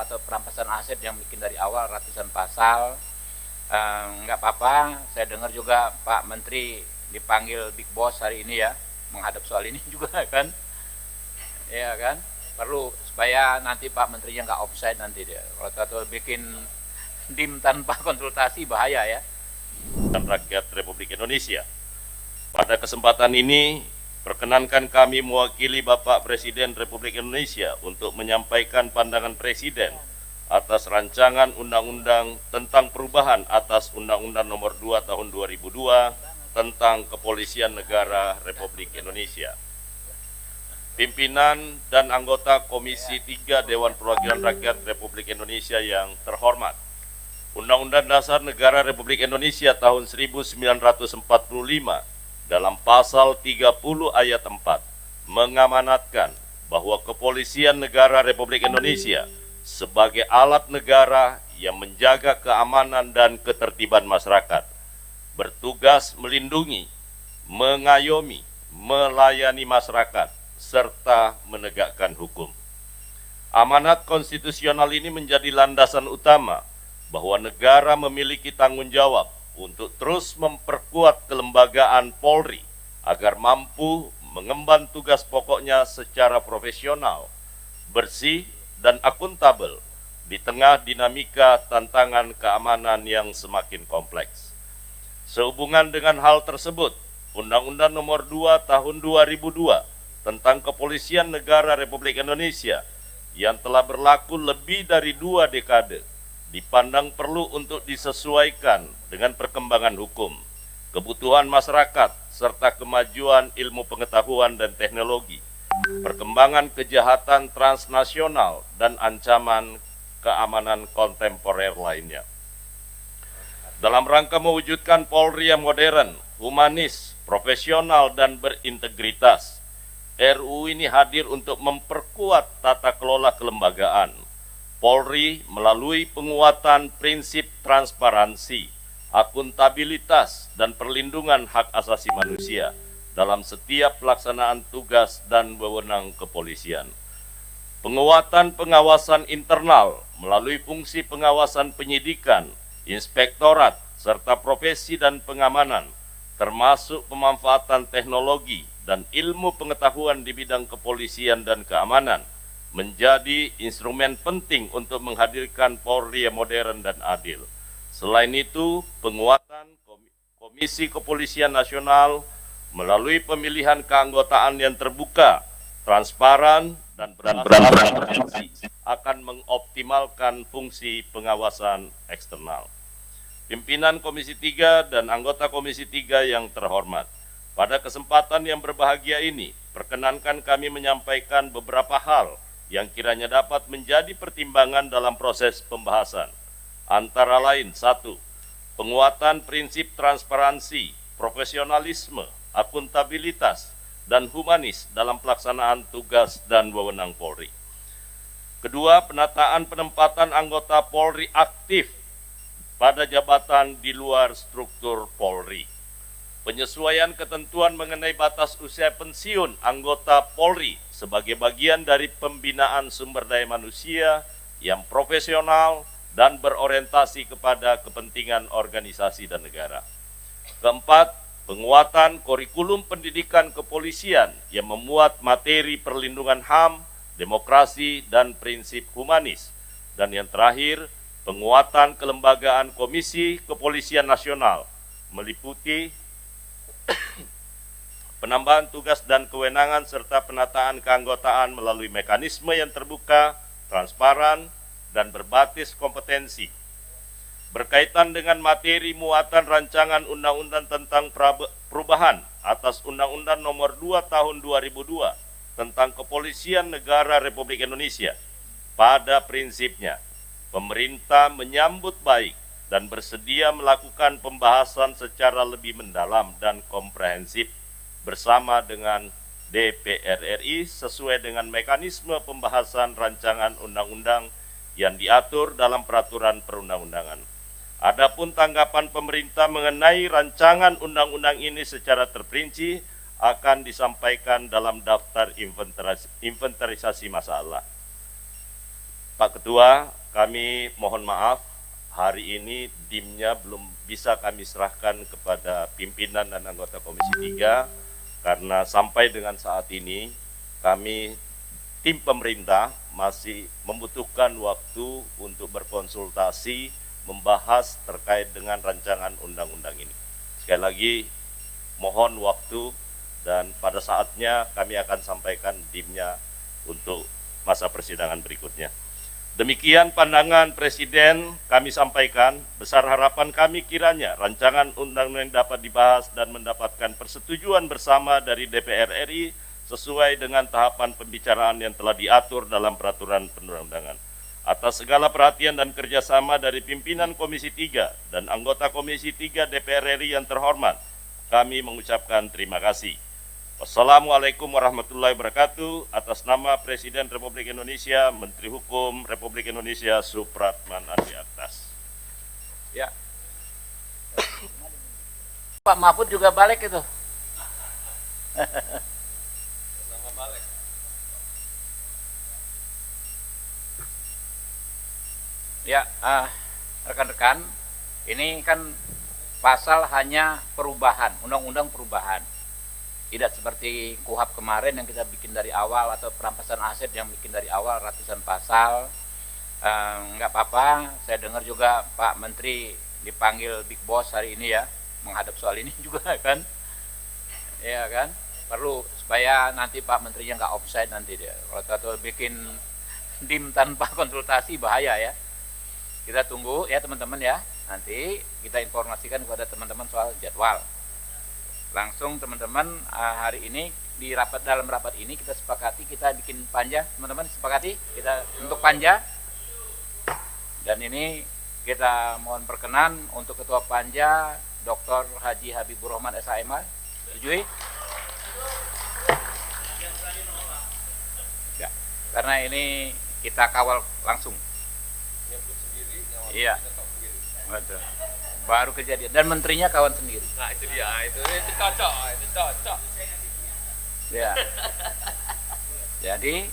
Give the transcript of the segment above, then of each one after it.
atau perampasan aset yang bikin dari awal ratusan pasal. Nggak apa-apa, saya dengar juga Pak Menteri dipanggil Big Boss hari ini ya, menghadap soal ini juga kan, ya kan, perlu supaya nanti Pak Menterinya nggak offside nanti dia, kalau bikin dim tanpa konsultasi bahaya ya. Dan rakyat Republik Indonesia. Pada kesempatan ini, perkenankan kami mewakili Bapak Presiden Republik Indonesia untuk menyampaikan pandangan Presiden atas rancangan undang-undang tentang perubahan atas Undang-Undang Nomor 2 Tahun 2002 tentang Kepolisian Negara Republik Indonesia. Pimpinan dan anggota Komisi 3 Dewan Perwakilan Rakyat Republik Indonesia yang terhormat, Undang-Undang Dasar Negara Republik Indonesia tahun 1945 dalam pasal 30 ayat 4 mengamanatkan bahwa Kepolisian Negara Republik Indonesia sebagai alat negara yang menjaga keamanan dan ketertiban masyarakat, bertugas melindungi, mengayomi, melayani masyarakat, serta menegakkan hukum. Amanat konstitusional ini menjadi landasan utama bahwa negara memiliki tanggung jawab untuk terus memperkuat kelembagaan Polri agar mampu mengemban tugas pokoknya secara profesional, bersih, dan akuntabel di tengah dinamika tantangan keamanan yang semakin kompleks. Sehubungan dengan hal tersebut, Undang-Undang Nomor 2 Tahun 2002 tentang Kepolisian Negara Republik Indonesia yang telah berlaku lebih dari 2 dekade dipandang perlu untuk disesuaikan dengan perkembangan hukum, kebutuhan masyarakat, serta kemajuan ilmu pengetahuan dan teknologi, perkembangan kejahatan transnasional, dan ancaman keamanan kontemporer lainnya. Dalam rangka mewujudkan Polri yang modern, humanis, profesional, dan berintegritas, RUU ini hadir untuk memperkuat tata kelola kelembagaan Polri melalui penguatan prinsip transparansi, akuntabilitas, dan perlindungan hak asasi manusia dalam setiap pelaksanaan tugas dan wewenang kepolisian. Penguatan pengawasan internal melalui fungsi pengawasan penyidikan, inspektorat, serta profesi dan pengamanan, termasuk pemanfaatan teknologi dan ilmu pengetahuan di bidang kepolisian dan keamanan, menjadi instrumen penting untuk menghadirkan Polri yang modern dan adil. Selain itu, penguatan Komisi Kepolisian Nasional melalui pemilihan keanggotaan yang terbuka, transparan, dan bertransparansi akan mengoptimalkan fungsi pengawasan eksternal. Pimpinan Komisi 3 dan anggota Komisi 3 yang terhormat, pada kesempatan yang berbahagia ini, perkenankan kami menyampaikan beberapa hal yang kiranya dapat menjadi pertimbangan dalam proses pembahasan. Antara lain, 1. Penguatan prinsip transparansi, profesionalisme, akuntabilitas, dan humanis dalam pelaksanaan tugas dan wewenang Polri. Kedua, penataan penempatan anggota Polri aktif pada jabatan di luar struktur Polri. Penyesuaian ketentuan mengenai batas usia pensiun anggota Polri sebagai bagian dari pembinaan sumber daya manusia yang profesional dan berorientasi kepada kepentingan organisasi dan negara. Keempat, penguatan kurikulum pendidikan kepolisian yang memuat materi perlindungan HAM, demokrasi, dan prinsip humanis. Dan yang terakhir, penguatan kelembagaan Komisi Kepolisian Nasional meliputi penambahan tugas dan kewenangan serta penataan keanggotaan melalui mekanisme yang terbuka, transparan, dan berbasis kompetensi. Berkaitan dengan materi muatan rancangan undang-undang tentang perubahan atas Undang-Undang Nomor 2 Tahun 2002 tentang Kepolisian Negara Republik Indonesia, pada prinsipnya, pemerintah menyambut baik dan bersedia melakukan pembahasan secara lebih mendalam dan komprehensif bersama dengan DPR RI sesuai dengan mekanisme pembahasan rancangan undang-undang yang diatur dalam peraturan perundang-undangan. Adapun tanggapan pemerintah mengenai rancangan undang-undang ini secara terperinci akan disampaikan dalam daftar inventarisasi masalah. Pak Ketua, kami mohon maaf, hari ini DIM-nya belum bisa kami serahkan kepada pimpinan dan anggota Komisi 3 karena sampai dengan saat ini kami tim pemerintah masih membutuhkan waktu untuk berkonsultasi membahas terkait dengan rancangan undang-undang ini. Sekali lagi mohon waktu dan pada saatnya kami akan sampaikan DIM-nya untuk masa persidangan berikutnya. Demikian pandangan Presiden kami sampaikan, besar harapan kami kiranya rancangan undang-undang dapat dibahas dan mendapatkan persetujuan bersama dari DPR RI sesuai dengan tahapan pembicaraan yang telah diatur dalam peraturan perundang-undangan. Atas segala perhatian dan kerjasama dari pimpinan Komisi 3 dan anggota Komisi 3 DPR RI yang terhormat, kami mengucapkan terima kasih. Wassalamualaikum warahmatullahi wabarakatuh. Atas nama Presiden Republik Indonesia, Menteri Hukum Republik Indonesia Supratman Andi Aktas. Ya. Pak Mahfud juga balik itu. Ya, rekan-rekan, ini kan pasal hanya perubahan, undang-undang perubahan. Tidak seperti KUHP kemarin yang kita bikin dari awal atau perampasan aset yang bikin dari awal ratusan pasal. Nggak apa-apa, saya dengar juga Pak Menteri dipanggil Big Boss hari ini ya, menghadap soal ini juga kan. Ya kan, perlu supaya nanti Pak Menterinya nggak offside nanti dia. Kalau bikin DIM tanpa konsultasi bahaya ya. Kita tunggu ya teman-teman ya, nanti kita informasikan kepada teman-teman soal jadwal. Langsung teman-teman hari ini di dalam rapat ini kita sepakati kita bikin panja, teman-teman sepakati kita untuk panja. Dan ini kita mohon perkenan untuk ketua panja Dr. Haji Habibur Rahman SHMH. Setujui? Ya, karena ini kita kawal langsung. Iya. Betul. Baru kejadian dan menterinya kawan sendiri. Nah itu dia, itu cocok. Ya. Jadi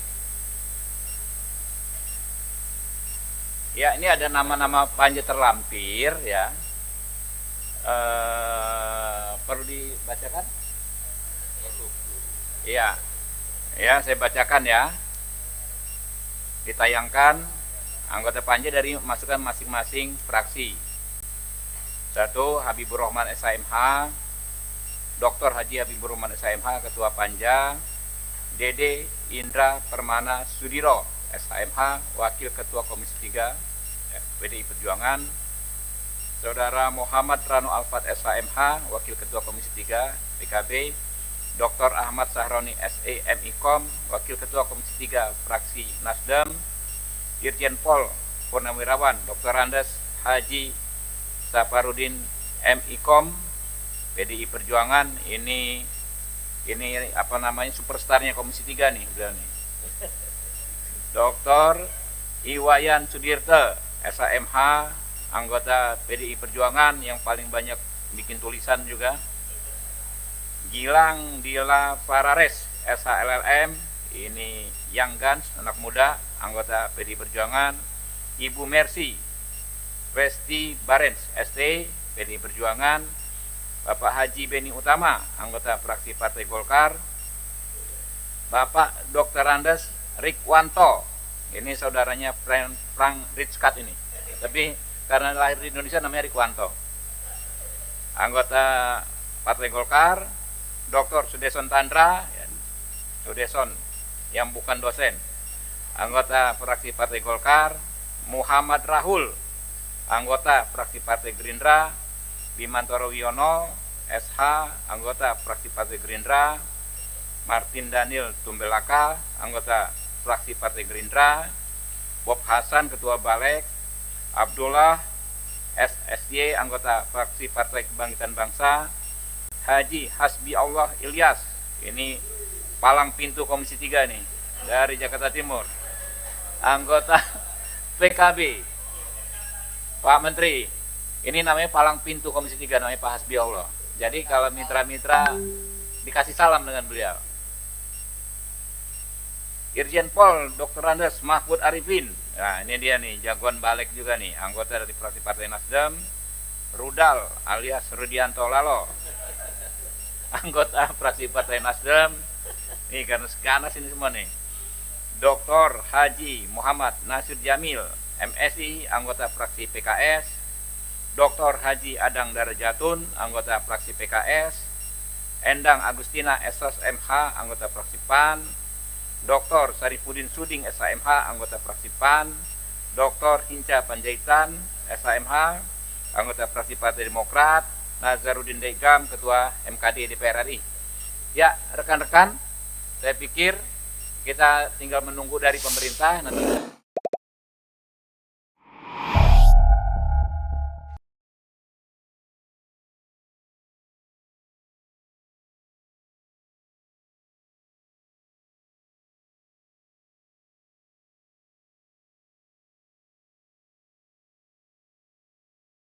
ya ini ada nama-nama panja terlampir ya. Perlu dibacakan? Perlu. Iya. Ya, saya bacakan ya. Ditayangkan anggota panja dari masukan masing-masing fraksi. 1. Habibur Rahman SHMH, Dr. Haji Habibur Rahman SHMH, Ketua Panja. Dede Indra Permana Sudiro SHMH, Wakil Ketua Komisi 3 PDI Perjuangan. Saudara Muhammad Rano Alfat SHMH, Wakil Ketua Komisi 3 PKB. Dr. Ahmad Sahroni SE MIKOM, Wakil Ketua Komisi 3 Fraksi Nasdem. Irjen Pol Purnawirawan Dr. Andes Haji Safarudin MIKOM PDI Perjuangan. Ini apa namanya superstarnya Komisi 3 nih beliau nih. Dr. Iwayan Sudirte SHMH, anggota PDI Perjuangan yang paling banyak bikin tulisan juga. Gilang Dila Farares SHLLM, ini Young Guns, anak muda, anggota PDI Perjuangan. Ibu Mercy Westi Barens ST, PDI Perjuangan. Bapak Haji Beni Utama, anggota fraksi Partai Golkar. Bapak Dr. Andes Rikwanto, ini saudaranya Frank Rizkat ini, tapi karena lahir di Indonesia namanya Rikwanto, anggota Partai Golkar. Dr. Sudeson Tandra, Sudeson yang bukan dosen, anggota fraksi Partai Golkar. Muhammad Rahul, anggota fraksi Partai Gerindra. Bimantoro Wiono SH, anggota fraksi Partai Gerindra. Martin Daniel Tumbelaka, anggota fraksi Partai Gerindra. Bob Hasan, ketua Balek. Abdullah SSY, anggota fraksi Partai Kebangkitan Bangsa. Haji Hasbi Allah Ilyas, ini palang pintu Komisi 3 nih, dari Jakarta Timur, anggota PKB. Pak Menteri, ini namanya palang pintu Komisi 3, namanya Pak Hasbi Allah. Jadi kalau mitra-mitra dikasih salam dengan beliau. Irjen Pol Dr. Andes Mahfud Arifin, Nah, ini dia nih, jagoan balik juga nih, anggota dari fraksi Partai Nasdem, Rudal alias Rudianto Lalo. Anggota fraksi Partai Nasdem. Nih karena sekanas ini semua nih. Dr. Haji Muhammad Nasir Jamil, MSI, anggota fraksi PKS. Dr. Haji Adang Darajatun, anggota fraksi PKS. Endang Agustina SOS MH, anggota fraksi PAN. Dr. Sarifudin Suding SHMH, anggota fraksi PAN. Dr. Hinca Panjaitan SHMH, anggota fraksi Partai Demokrat. Nazarudin Degam, ketua MKD DPR RI. Ya, rekan-rekan, saya pikir kita tinggal menunggu dari pemerintah nanti.